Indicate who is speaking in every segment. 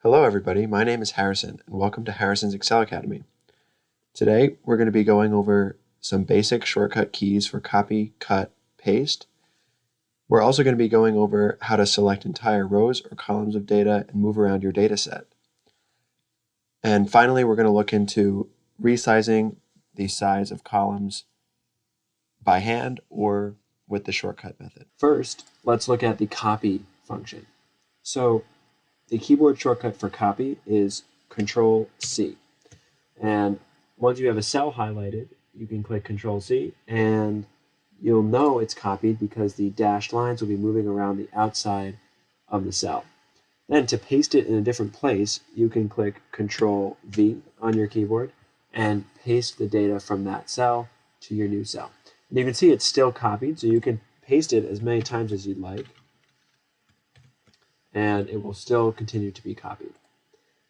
Speaker 1: Hello everybody, my name is Harrison and welcome to Harrison's Excel Academy. Today we're going to be going over some basic shortcut keys for copy, cut, paste. We're also going to be going over how to select entire rows or columns of data and move around your data set. And finally we're going to look into resizing the size of columns by hand or with the shortcut method. First, let's look at the copy function. So the keyboard shortcut for copy is Ctrl+C. And once you have a cell highlighted, you can click Ctrl+C and you'll know it's copied because the dashed lines will be moving around the outside of the cell. Then to paste it in a different place, you can click Ctrl+V on your keyboard and paste the data from that cell to your new cell. And you can see it's still copied, so you can paste it as many times as you'd like, and it will still continue to be copied.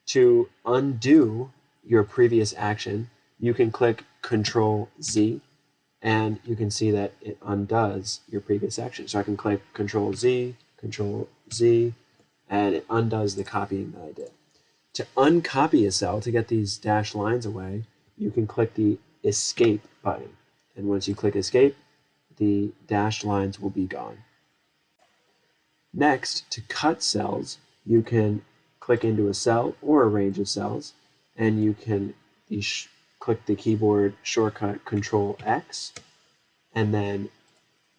Speaker 1: To undo your previous action, you can click Ctrl+Z, and you can see that it undoes your previous action. So I can click Ctrl+Z, Ctrl+Z, and it undoes the copying that I did. To uncopy a cell, to get these dashed lines away, you can click the Escape button. And once you click Escape, the dashed lines will be gone. Next, to cut cells, you can click into a cell or a range of cells, and you can click the keyboard shortcut Ctrl+X, and then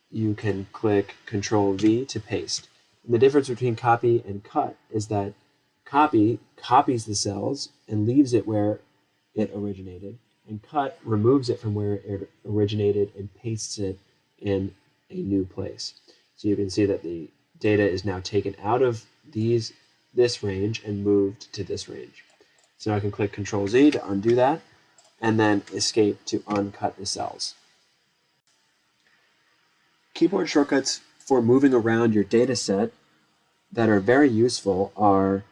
Speaker 1: you can click Ctrl+V to paste. And the difference between copy and cut is that copy copies the cells and leaves it where it originated, and cut removes it from where it originated and pastes it in a new place. So you can see that the data is now taken out of this range and moved to this range. So now I can click Ctrl+Z to undo that, and then Escape to uncut the cells. Keyboard shortcuts for moving around your data set that are very useful are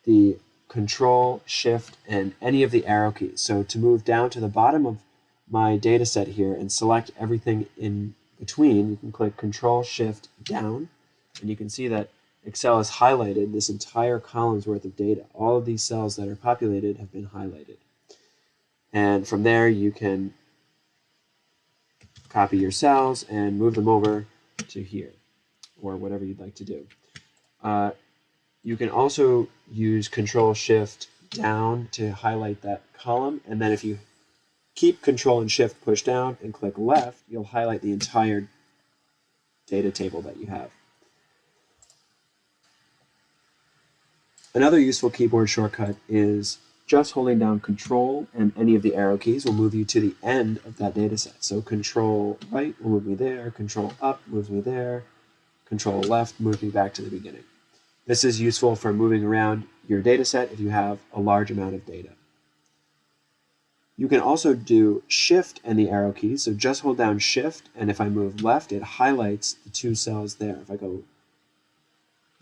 Speaker 1: the Control, Shift, and any of the arrow keys. So to move down to the bottom of my data set here and select everything in between, you can click Control, Shift, down, and you can see that Excel has highlighted this entire column's worth of data. All of these cells that are populated have been highlighted. And from there, you can copy your cells and move them over to here, or whatever you'd like to do. You can also use Control-Shift-Down to highlight that column, and then if you keep Control and Shift pushed down and click left, you'll highlight the entire data table that you have. Another useful keyboard shortcut is just holding down Control and any of the arrow keys will move you to the end of that data set. So Control right will move me there, Control up moves me there, Control left moves me back to the beginning. This is useful for moving around your data set if you have a large amount of data. You can also do Shift and the arrow keys. So just hold down Shift, and if I move left, it highlights the two cells there. If I go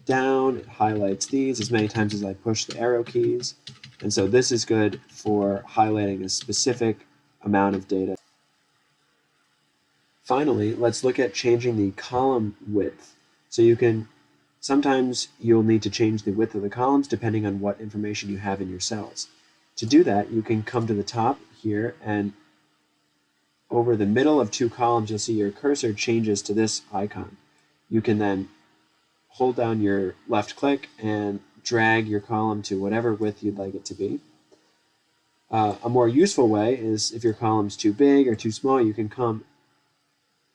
Speaker 1: down, it highlights these as many times as I push the arrow keys. And so this is good for highlighting a specific amount of data. Finally, let's look at changing the column width. So sometimes you'll need to change the width of the columns depending on what information you have in your cells. To do that, you can come to the top here, and over the middle of two columns, you'll see your cursor changes to this icon. You can then hold down your left click and drag your column to whatever width you'd like it to be. A more useful way is if your column's too big or too small, you can come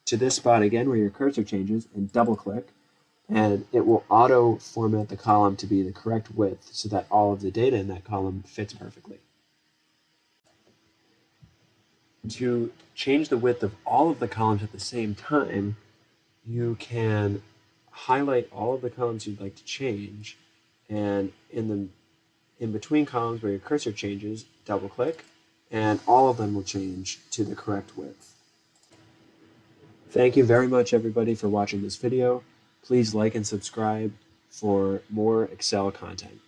Speaker 1: to this spot again where your cursor changes and double click, and it will auto format the column to be the correct width so that all of the data in that column fits perfectly. To change the width of all of the columns at the same time, you can highlight all of the columns you'd like to change, and in between columns where your cursor changes, double click, and all of them will change to the correct width. Thank you very much everybody for watching this video. Please like and subscribe for more Excel content.